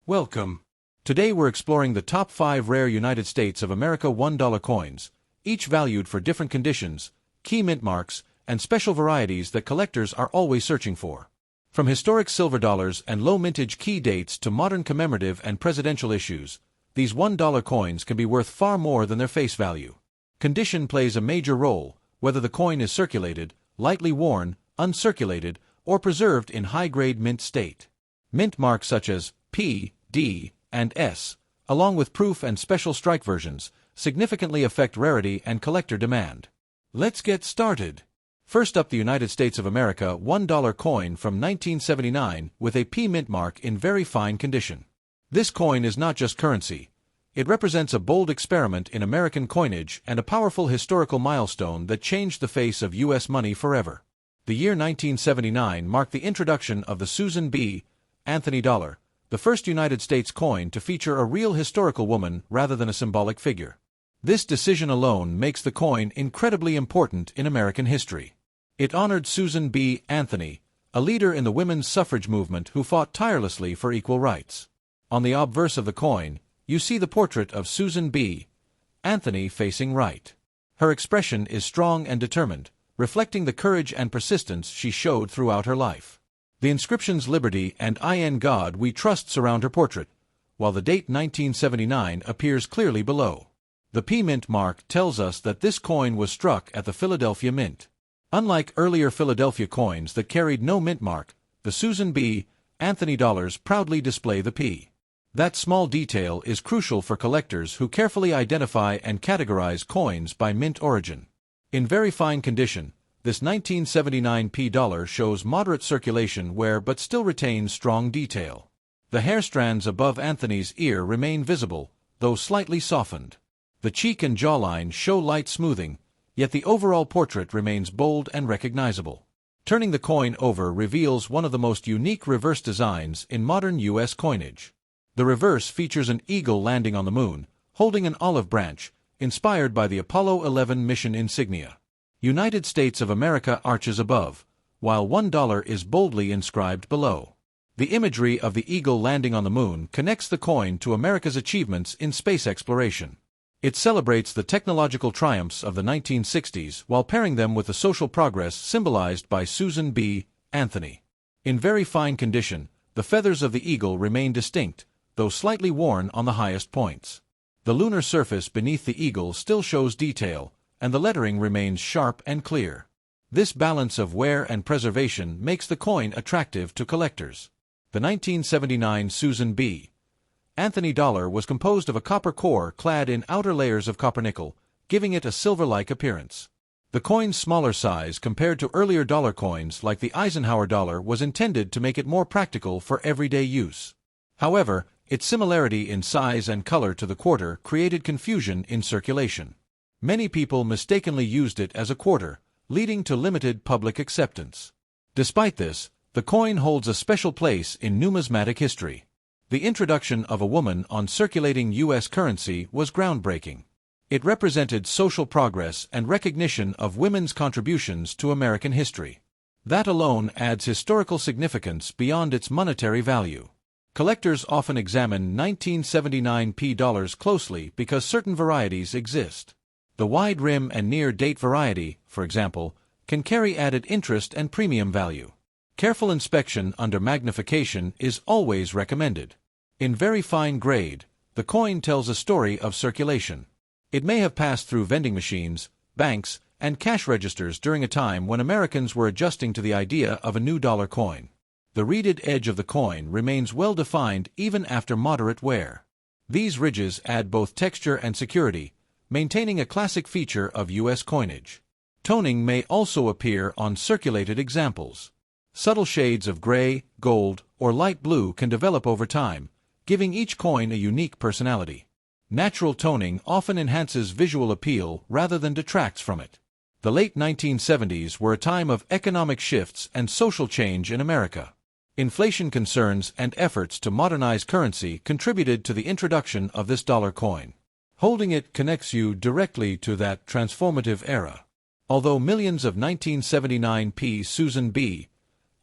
Welcome. Today we're exploring the top 5 rare United States of America $1 coins, each valued for different conditions, key mint marks, and special varieties that collectors are always searching for. From historic silver dollars and low mintage key dates to modern commemorative and presidential issues, these $1 coins can be worth far more than their face value. Condition plays a major role, whether the coin is circulated, lightly worn, uncirculated, or preserved in high-grade mint state. Mint marks such as P, D, and S, along with proof and special strike versions, significantly affect rarity and collector demand. Let's get started. First up, the United States of America $1 coin from 1979 with a P mint mark in very fine condition. This coin is not just currency. It represents a bold experiment in American coinage and a powerful historical milestone that changed the face of U.S. money forever. The year 1979 marked the introduction of the Susan B. Anthony dollar, the first United States coin to feature a real historical woman rather than a symbolic figure. This decision alone makes the coin incredibly important in American history. It honored Susan B. Anthony, a leader in the women's suffrage movement who fought tirelessly for equal rights. On the obverse of the coin, you see the portrait of Susan B. Anthony facing right. Her expression is strong and determined, reflecting the courage and persistence she showed throughout her life. The inscriptions "Liberty" and "In God We Trust" surround her portrait, while the date 1979 appears clearly below. The P mint mark tells us that this coin was struck at the Philadelphia Mint. Unlike earlier Philadelphia coins that carried no mint mark, the Susan B. Anthony dollars proudly display the P. That small detail is crucial for collectors who carefully identify and categorize coins by mint origin. In very fine condition, this 1979 P dollar shows moderate circulation wear but still retains strong detail. The hair strands above Anthony's ear remain visible, though slightly softened. The cheek and jawline show light smoothing, yet the overall portrait remains bold and recognizable. Turning the coin over reveals one of the most unique reverse designs in modern U.S. coinage. The reverse features an eagle landing on the moon, holding an olive branch, inspired by the Apollo 11 mission insignia. United States of America arches above, while $1 is boldly inscribed below. The imagery of the eagle landing on the moon connects the coin to America's achievements in space exploration. It celebrates the technological triumphs of the 1960s while pairing them with the social progress symbolized by Susan B. Anthony. In very fine condition, the feathers of the eagle remain distinct, though slightly worn on the highest points. The lunar surface beneath the eagle still shows detail, and the lettering remains sharp and clear. This balance of wear and preservation makes the coin attractive to collectors. The 1979 Susan B. Anthony dollar was composed of a copper core clad in outer layers of copper-nickel, giving it a silver-like appearance. The coin's smaller size compared to earlier dollar coins like the Eisenhower dollar was intended to make it more practical for everyday use. However, its similarity in size and color to the quarter created confusion in circulation. Many people mistakenly used it as a quarter, leading to limited public acceptance. Despite this, the coin holds a special place in numismatic history. The introduction of a woman on circulating U.S. currency was groundbreaking. It represented social progress and recognition of women's contributions to American history. That alone adds historical significance beyond its monetary value. Collectors often examine 1979 P dollars closely because certain varieties exist. The wide rim and near-date variety, for example, can carry added interest and premium value. Careful inspection under magnification is always recommended. In very fine grade, the coin tells a story of circulation. It may have passed through vending machines, banks, and cash registers during a time when Americans were adjusting to the idea of a new dollar coin. The reeded edge of the coin remains well-defined even after moderate wear. These ridges add both texture and security, maintaining a classic feature of U.S. coinage. Toning may also appear on circulated examples. Subtle shades of gray, gold, or light blue can develop over time, giving each coin a unique personality. Natural toning often enhances visual appeal rather than detracts from it. The late 1970s were a time of economic shifts and social change in America. Inflation concerns and efforts to modernize currency contributed to the introduction of this dollar coin. Holding it connects you directly to that transformative era. Although millions of 1979 P Susan B.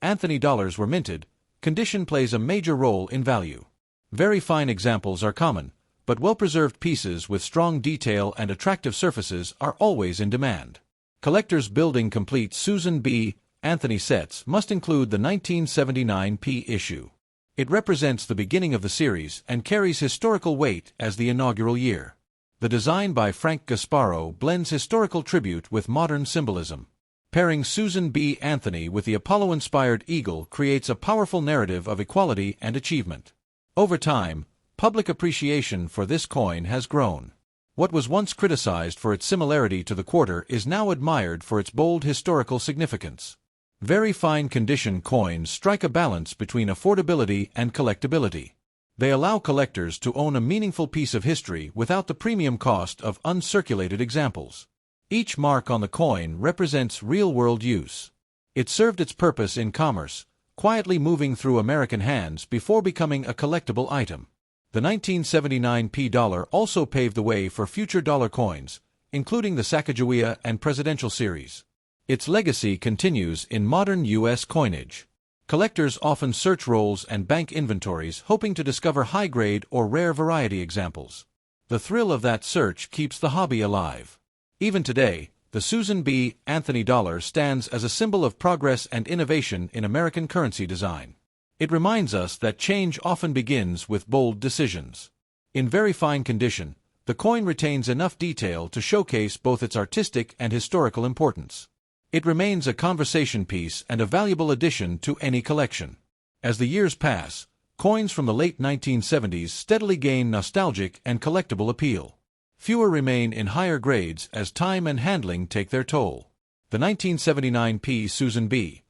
Anthony dollars were minted, condition plays a major role in value. Very fine examples are common, but well-preserved pieces with strong detail and attractive surfaces are always in demand. Collectors building complete Susan B. Anthony sets must include the 1979 P issue. It represents the beginning of the series and carries historical weight as the inaugural year. The design by Frank Gasparo blends historical tribute with modern symbolism. Pairing Susan B. Anthony with the Apollo-inspired eagle creates a powerful narrative of equality and achievement. Over time, public appreciation for this coin has grown. What was once criticized for its similarity to the quarter is now admired for its bold historical significance. Very fine condition coins strike a balance between affordability and collectability. They allow collectors to own a meaningful piece of history without the premium cost of uncirculated examples. Each mark on the coin represents real-world use. It served its purpose in commerce, quietly moving through American hands before becoming a collectible item. The 1979 P dollar also paved the way for future dollar coins, including the Sacagawea and Presidential series. Its legacy continues in modern U.S. coinage. Collectors often search rolls and bank inventories hoping to discover high-grade or rare variety examples. The thrill of that search keeps the hobby alive. Even today, the Susan B. Anthony dollar stands as a symbol of progress and innovation in American currency design. It reminds us that change often begins with bold decisions. In very fine condition, the coin retains enough detail to showcase both its artistic and historical importance. It remains a conversation piece and a valuable addition to any collection. As the years pass, coins from the late 1970s steadily gain nostalgic and collectible appeal. Fewer remain in higher grades as time and handling take their toll. The 1979 P Susan B.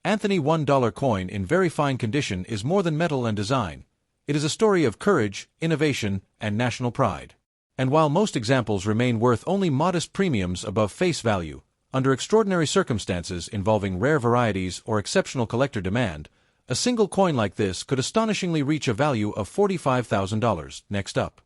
Anthony $1 coin in very fine condition is more than metal and design. It is a story of courage, innovation, and national pride. And while most examples remain worth only modest premiums above face value, under extraordinary circumstances involving rare varieties or exceptional collector demand, a single coin like this could astonishingly reach a value of $45,000. Next up,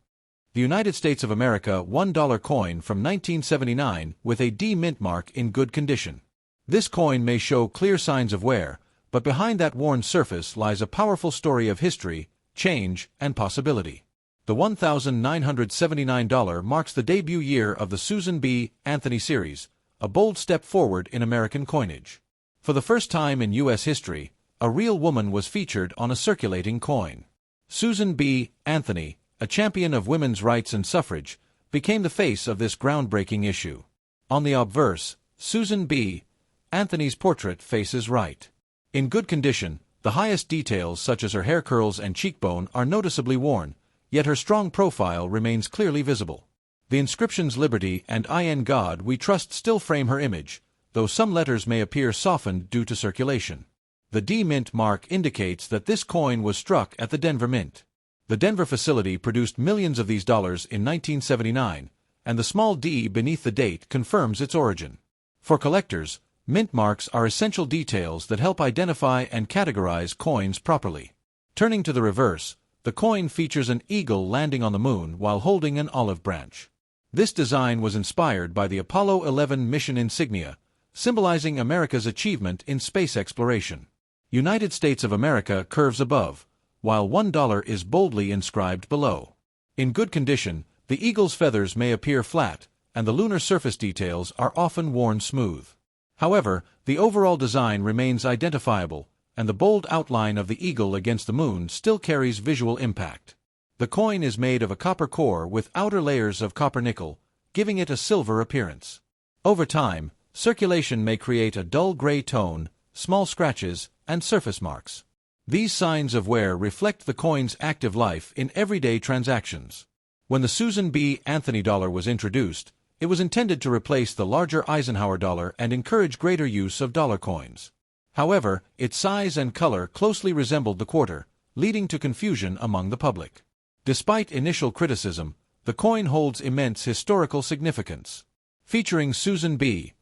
the United States of America $1 coin from 1979 with a D mint mark in good condition. This coin may show clear signs of wear, but behind that worn surface lies a powerful story of history, change, and possibility. The $1,979 marks the debut year of the Susan B. Anthony series, a bold step forward in American coinage. For the first time in U.S. history, a real woman was featured on a circulating coin. Susan B. Anthony, a champion of women's rights and suffrage, became the face of this groundbreaking issue. On the obverse, Susan B. Anthony's portrait faces right. In good condition, the highest details such as her hair curls and cheekbone are noticeably worn, yet her strong profile remains clearly visible. The inscriptions "Liberty" and "I in God We Trust" still frame her image, though some letters may appear softened due to circulation. The D mint mark indicates that this coin was struck at the Denver Mint. The Denver facility produced millions of these dollars in 1979, and the small d beneath the date confirms its origin. For collectors, mint marks are essential details that help identify and categorize coins properly. Turning to the reverse, the coin features an eagle landing on the moon while holding an olive branch. This design was inspired by the Apollo 11 mission insignia, symbolizing America's achievement in space exploration. United States of America curves above, while $1 is boldly inscribed below. In good condition, the eagle's feathers may appear flat, and the lunar surface details are often worn smooth. However, the overall design remains identifiable, and the bold outline of the eagle against the moon still carries visual impact. The coin is made of a copper core with outer layers of copper nickel, giving it a silver appearance. Over time, circulation may create a dull gray tone, small scratches, and surface marks. These signs of wear reflect the coin's active life in everyday transactions. When the Susan B. Anthony dollar was introduced, it was intended to replace the larger Eisenhower dollar and encourage greater use of dollar coins. However, its size and color closely resembled the quarter, leading to confusion among the public. Despite initial criticism, the coin holds immense historical significance. Featuring Susan B.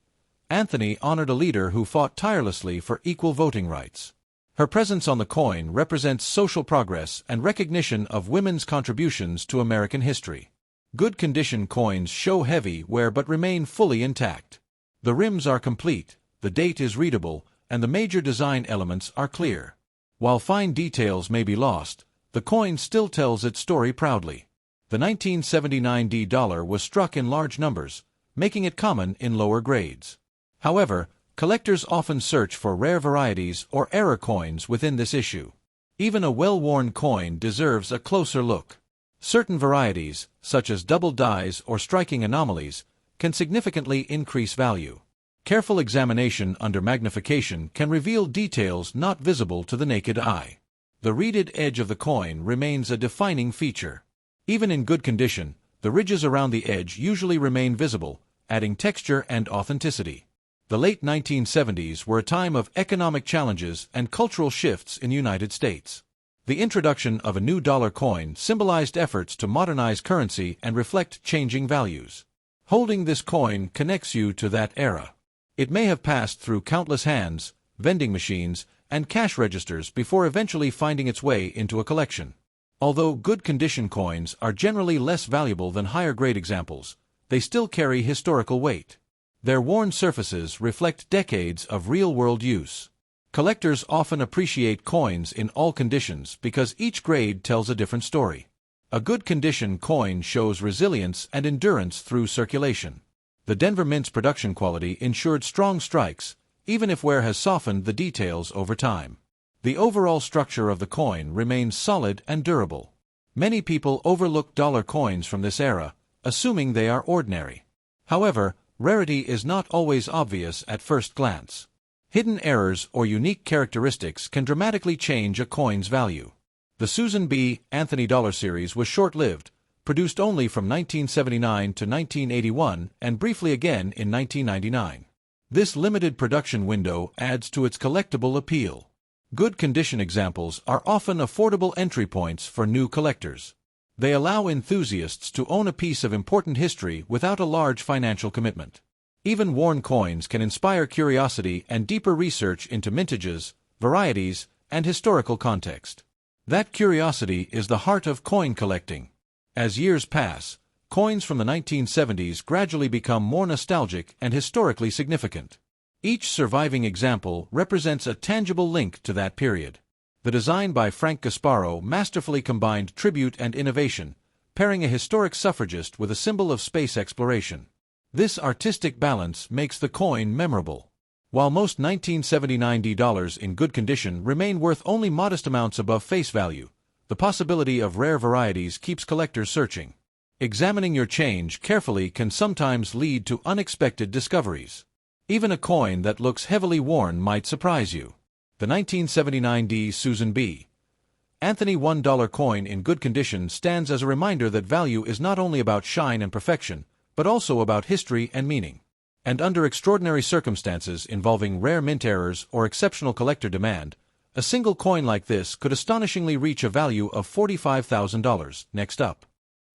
Anthony honored a leader who fought tirelessly for equal voting rights. Her presence on the coin represents social progress and recognition of women's contributions to American history. Good condition coins show heavy wear but remain fully intact. The rims are complete, the date is readable, and the major design elements are clear. While fine details may be lost, the coin still tells its story proudly. The 1979 dollar was struck in large numbers, making it common in lower grades. However, collectors often search for rare varieties or error coins within this issue. Even a well-worn coin deserves a closer look. Certain varieties, such as double dies or striking anomalies, can significantly increase value. Careful examination under magnification can reveal details not visible to the naked eye. The reeded edge of the coin remains a defining feature. Even in good condition, the ridges around the edge usually remain visible, adding texture and authenticity. The late 1970s were a time of economic challenges and cultural shifts in the United States. The introduction of a new dollar coin symbolized efforts to modernize currency and reflect changing values. Holding this coin connects you to that era. It may have passed through countless hands, vending machines, and cash registers before eventually finding its way into a collection. Although good condition coins are generally less valuable than higher grade examples, they still carry historical weight. Their worn surfaces reflect decades of real-world use. Collectors often appreciate coins in all conditions because each grade tells a different story. A good condition coin shows resilience and endurance through circulation. The Denver Mint's production quality ensured strong strikes, even if wear has softened the details over time. The overall structure of the coin remains solid and durable. Many people overlook dollar coins from this era, assuming they are ordinary. However, rarity is not always obvious at first glance. Hidden errors or unique characteristics can dramatically change a coin's value. The Susan B. Anthony dollar series was short-lived, produced only from 1979 to 1981 and briefly again in 1999. This limited production window adds to its collectible appeal. Good condition examples are often affordable entry points for new collectors. They allow enthusiasts to own a piece of important history without a large financial commitment. Even worn coins can inspire curiosity and deeper research into mintages, varieties, and historical context. That curiosity is the heart of coin collecting. As years pass, coins from the 1970s gradually become more nostalgic and historically significant. Each surviving example represents a tangible link to that period. The design by Frank Gasparo masterfully combined tribute and innovation, pairing a historic suffragist with a symbol of space exploration. This artistic balance makes the coin memorable. While most 1979 dollars in good condition remain worth only modest amounts above face value, the possibility of rare varieties keeps collectors searching. Examining your change carefully can sometimes lead to unexpected discoveries. Even a coin that looks heavily worn might surprise you. The 1979 Susan B. Anthony $1 coin in good condition stands as a reminder that value is not only about shine and perfection, but also about history and meaning. And under extraordinary circumstances involving rare mint errors or exceptional collector demand, a single coin like this could astonishingly reach a value of $45,000. Next up,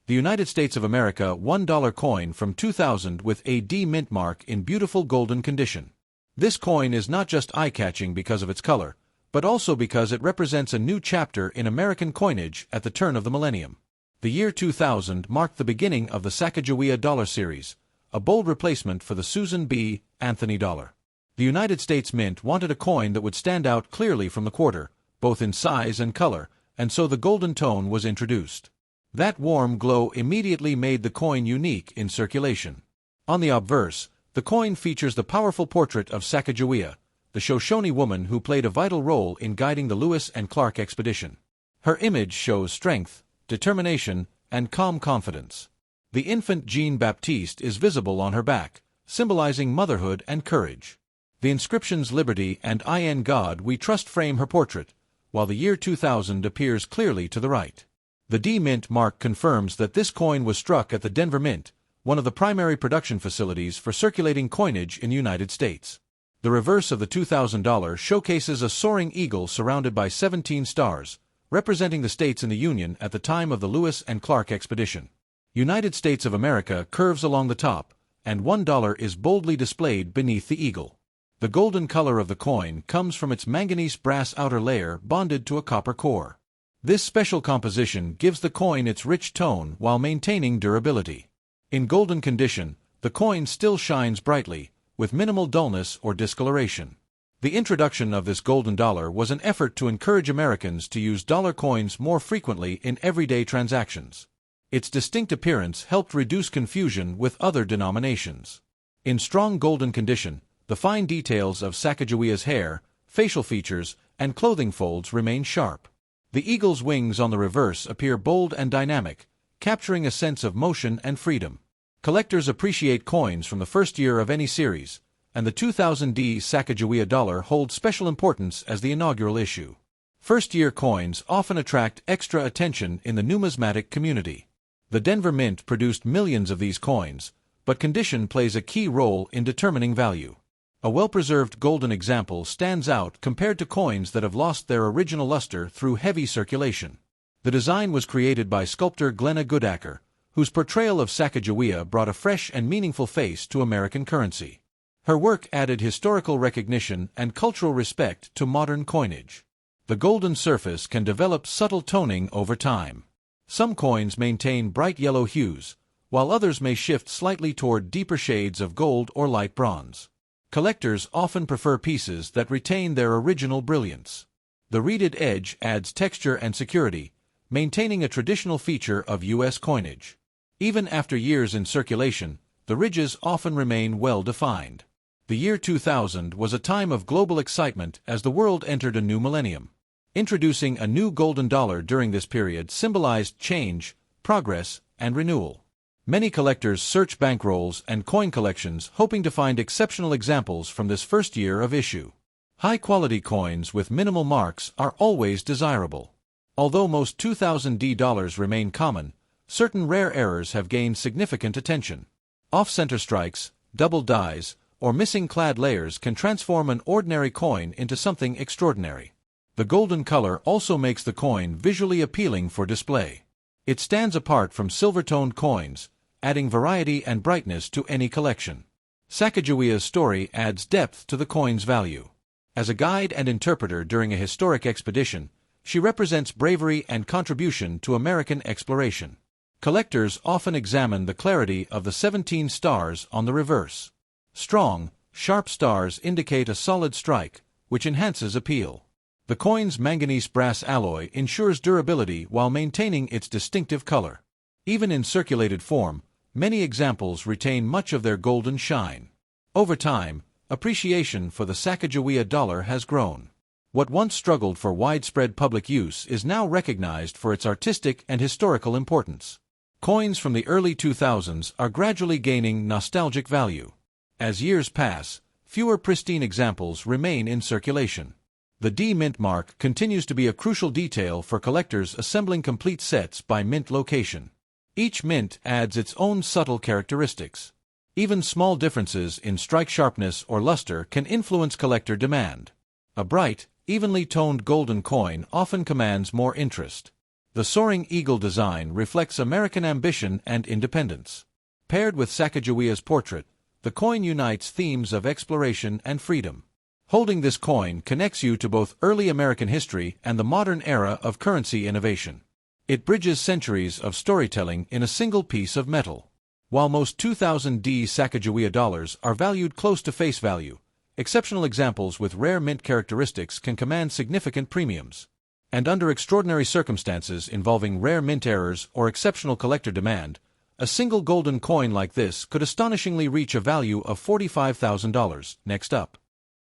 the United States of America $1 coin from 2000 with a D mint mark in beautiful golden condition. This coin is not just eye-catching because of its color, but also because it represents a new chapter in American coinage at the turn of the millennium. The year 2000 marked the beginning of the Sacagawea dollar series, a bold replacement for the Susan B. Anthony dollar. The United States Mint wanted a coin that would stand out clearly from the quarter, both in size and color, and so the golden tone was introduced. That warm glow immediately made the coin unique in circulation. On the obverse, the coin features the powerful portrait of Sacagawea, the Shoshone woman who played a vital role in guiding the Lewis and Clark expedition. Her image shows strength, determination, and calm confidence. The infant Jean Baptiste is visible on her back, symbolizing motherhood and courage. The inscriptions Liberty and I in God We Trust frame her portrait, while the year 2000 appears clearly to the right. The D Mint mark confirms that this coin was struck at the Denver Mint, one of the primary production facilities for circulating coinage in the United States. The reverse of the $2,000 showcases a soaring eagle surrounded by 17 stars, representing the states in the Union at the time of the Lewis and Clark expedition. United States of America curves along the top, and $1 is boldly displayed beneath the eagle. The golden color of the coin comes from its manganese brass outer layer bonded to a copper core. This special composition gives the coin its rich tone while maintaining durability. In golden condition, the coin still shines brightly, with minimal dullness or discoloration. The introduction of this golden dollar was an effort to encourage Americans to use dollar coins more frequently in everyday transactions. Its distinct appearance helped reduce confusion with other denominations. In strong golden condition, the fine details of Sacagawea's hair, facial features, and clothing folds remain sharp. The eagle's wings on the reverse appear bold and dynamic, capturing a sense of motion and freedom. Collectors appreciate coins from the first year of any series, and the 2000D Sacagawea dollar holds special importance as the inaugural issue. First-year coins often attract extra attention in the numismatic community. The Denver Mint produced millions of these coins, but condition plays a key role in determining value. A well-preserved golden example stands out compared to coins that have lost their original luster through heavy circulation. The design was created by sculptor Glenna Goodacker, whose portrayal of Sacagawea brought a fresh and meaningful face to American currency. Her work added historical recognition and cultural respect to modern coinage. The golden surface can develop subtle toning over time. Some coins maintain bright yellow hues, while others may shift slightly toward deeper shades of gold or light bronze. Collectors often prefer pieces that retain their original brilliance. The reeded edge adds texture and security, maintaining a traditional feature of U.S. coinage. Even after years in circulation, the ridges often remain well-defined. The year 2000 was a time of global excitement as the world entered a new millennium. Introducing a new golden dollar during this period symbolized change, progress, and renewal. Many collectors search bankrolls and coin collections hoping to find exceptional examples from this first year of issue. High-quality coins with minimal marks are always desirable. Although most 2000D dollars remain common, certain rare errors have gained significant attention. Off-center strikes, double dies, or missing clad layers can transform an ordinary coin into something extraordinary. The golden color also makes the coin visually appealing for display. It stands apart from silver-toned coins, adding variety and brightness to any collection. Sacagawea's story adds depth to the coin's value. As a guide and interpreter during a historic expedition, she represents bravery and contribution to American exploration. Collectors often examine the clarity of the 17 stars on the reverse. Strong, sharp stars indicate a solid strike, which enhances appeal. The coin's manganese brass alloy ensures durability while maintaining its distinctive color. Even in circulated form, many examples retain much of their golden shine. Over time, appreciation for the Sacagawea dollar has grown. What once struggled for widespread public use is now recognized for its artistic and historical importance. Coins from the early 2000s are gradually gaining nostalgic value. As years pass, fewer pristine examples remain in circulation. The D mint mark continues to be a crucial detail for collectors assembling complete sets by mint location. Each mint adds its own subtle characteristics. Even small differences in strike sharpness or luster can influence collector demand. A bright, evenly toned golden coin often commands more interest. The soaring eagle design reflects American ambition and independence. Paired with Sacagawea's portrait, the coin unites themes of exploration and freedom. Holding this coin connects you to both early American history and the modern era of currency innovation. It bridges centuries of storytelling in a single piece of metal. While most 2000D Sacagawea dollars are valued close to face value, exceptional examples with rare mint characteristics can command significant premiums. And under extraordinary circumstances involving rare mint errors or exceptional collector demand, a single golden coin like this could astonishingly reach a value of $45,000. Next up,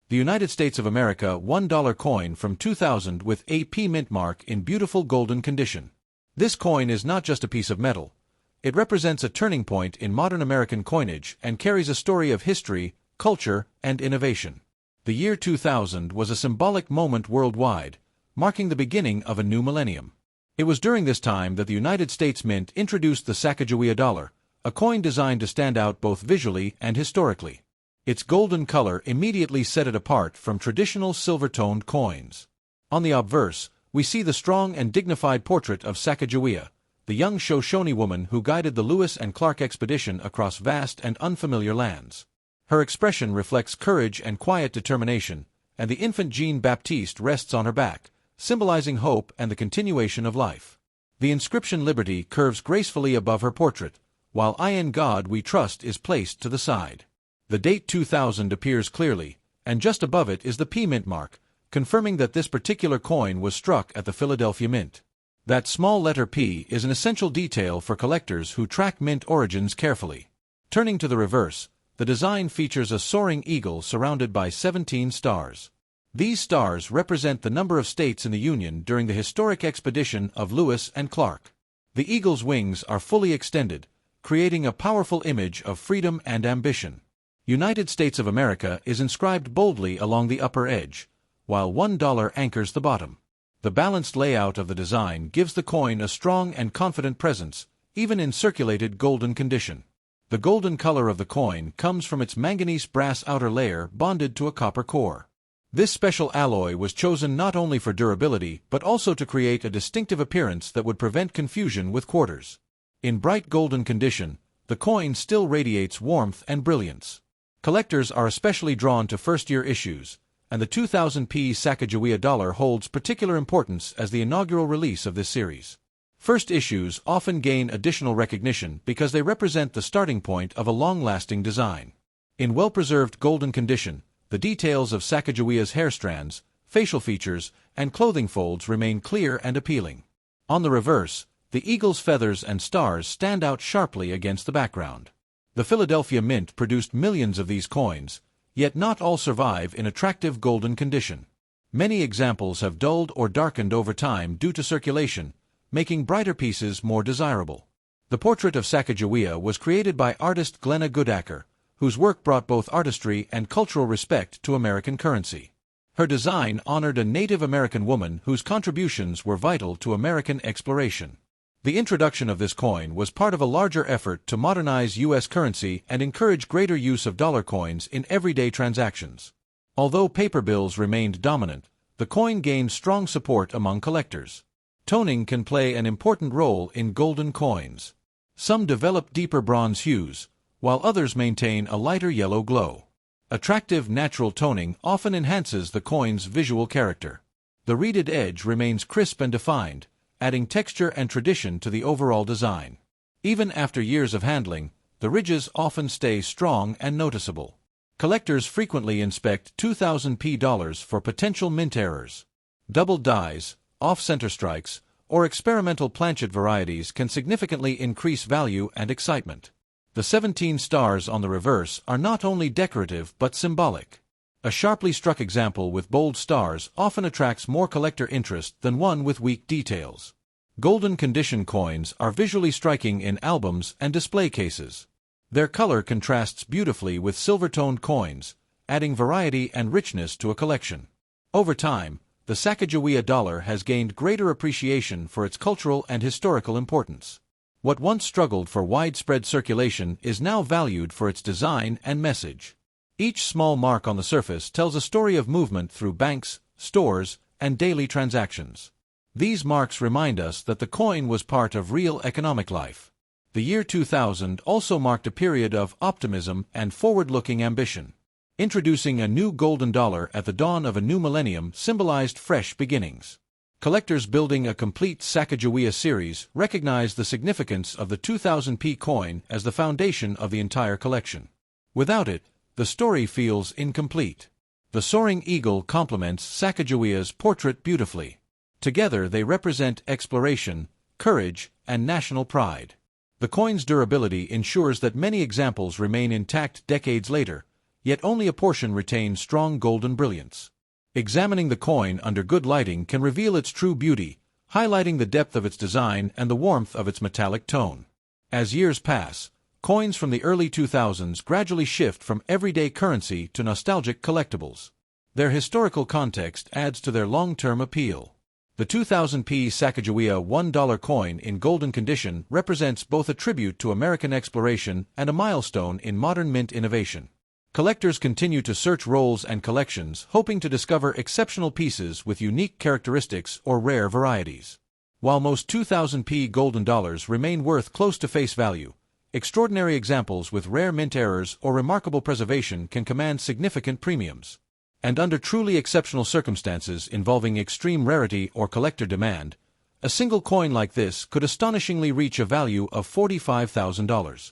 the United States of America $1 coin from 2000 with AP mint mark in beautiful golden condition. This coin is not just a piece of metal. It represents a turning point in modern American coinage and carries a story of history, culture, and innovation. The year 2000 was a symbolic moment worldwide, marking the beginning of a new millennium. It was during this time that the United States Mint introduced the Sacagawea dollar, a coin designed to stand out both visually and historically. Its golden color immediately set it apart from traditional silver-toned coins. On the obverse, we see the strong and dignified portrait of Sacagawea, the young Shoshone woman who guided the Lewis and Clark expedition across vast and unfamiliar lands. Her expression reflects courage and quiet determination, and the infant Jean-Baptiste rests on her back, symbolizing hope and the continuation of life. The inscription Liberty curves gracefully above her portrait, while I in God We Trust is placed to the side. The date 2000 appears clearly, and just above it is the P mint mark, confirming that this particular coin was struck at the Philadelphia Mint. That small letter P is an essential detail for collectors who track mint origins carefully. Turning to the reverse, the design features a soaring eagle surrounded by 17 stars. These stars represent the number of states in the Union during the historic expedition of Lewis and Clark. The eagle's wings are fully extended, creating a powerful image of freedom and ambition. United States of America is inscribed boldly along the upper edge, while $1 anchors the bottom. The balanced layout of the design gives the coin a strong and confident presence, even in circulated golden condition. The golden color of the coin comes from its manganese brass outer layer bonded to a copper core. This special alloy was chosen not only for durability but also to create a distinctive appearance that would prevent confusion with quarters. In bright golden condition, the coin still radiates warmth and brilliance. Collectors are especially drawn to first-year issues, and the 2000p Sacagawea dollar holds particular importance as the inaugural release of this series. First issues often gain additional recognition because they represent the starting point of a long-lasting design. In well-preserved golden condition, the details of Sacagawea's hair strands, facial features, and clothing folds remain clear and appealing. On the reverse, the eagle's feathers and stars stand out sharply against the background. The Philadelphia Mint produced millions of these coins, yet not all survive in attractive golden condition. Many examples have dulled or darkened over time due to circulation, making brighter pieces more desirable. The portrait of Sacagawea was created by artist Glenna Goodacker, whose work brought both artistry and cultural respect to American currency. Her design honored a Native American woman whose contributions were vital to American exploration. The introduction of this coin was part of a larger effort to modernize U.S. currency and encourage greater use of dollar coins in everyday transactions. Although paper bills remained dominant, the coin gained strong support among collectors. Toning can play an important role in golden coins. Some develop deeper bronze hues, while others maintain a lighter yellow glow. Attractive natural toning often enhances the coin's visual character. The reeded edge remains crisp and defined, adding texture and tradition to the overall design. Even after years of handling, the ridges often stay strong and noticeable. Collectors frequently inspect 2000p dollars for potential mint errors. Double dies, off-center strikes, or experimental planchet varieties can significantly increase value and excitement. The 17 stars on the reverse are not only decorative but symbolic. A sharply struck example with bold stars often attracts more collector interest than one with weak details. Golden condition coins are visually striking in albums and display cases. Their color contrasts beautifully with silver-toned coins, adding variety and richness to a collection. Over time, the Sacagawea dollar has gained greater appreciation for its cultural and historical importance. What once struggled for widespread circulation is now valued for its design and message. Each small mark on the surface tells a story of movement through banks, stores, and daily transactions. These marks remind us that the coin was part of real economic life. The year 2000 also marked a period of optimism and forward-looking ambition. Introducing a new golden dollar at the dawn of a new millennium symbolized fresh beginnings. Collectors building a complete Sacagawea series recognize the significance of the 2000p coin as the foundation of the entire collection. Without it, the story feels incomplete. The soaring eagle complements Sacagawea's portrait beautifully. Together they represent exploration, courage, and national pride. The coin's durability ensures that many examples remain intact decades later, yet only a portion retains strong golden brilliance. Examining the coin under good lighting can reveal its true beauty, highlighting the depth of its design and the warmth of its metallic tone. As years pass, coins from the early 2000s gradually shift from everyday currency to nostalgic collectibles. Their historical context adds to their long-term appeal. The 2000p Sacagawea $1 coin in golden condition represents both a tribute to American exploration and a milestone in modern mint innovation. Collectors continue to search rolls and collections, hoping to discover exceptional pieces with unique characteristics or rare varieties. While most 2000p golden dollars remain worth close to face value, extraordinary examples with rare mint errors or remarkable preservation can command significant premiums. And under truly exceptional circumstances involving extreme rarity or collector demand, a single coin like this could astonishingly reach a value of $45,000.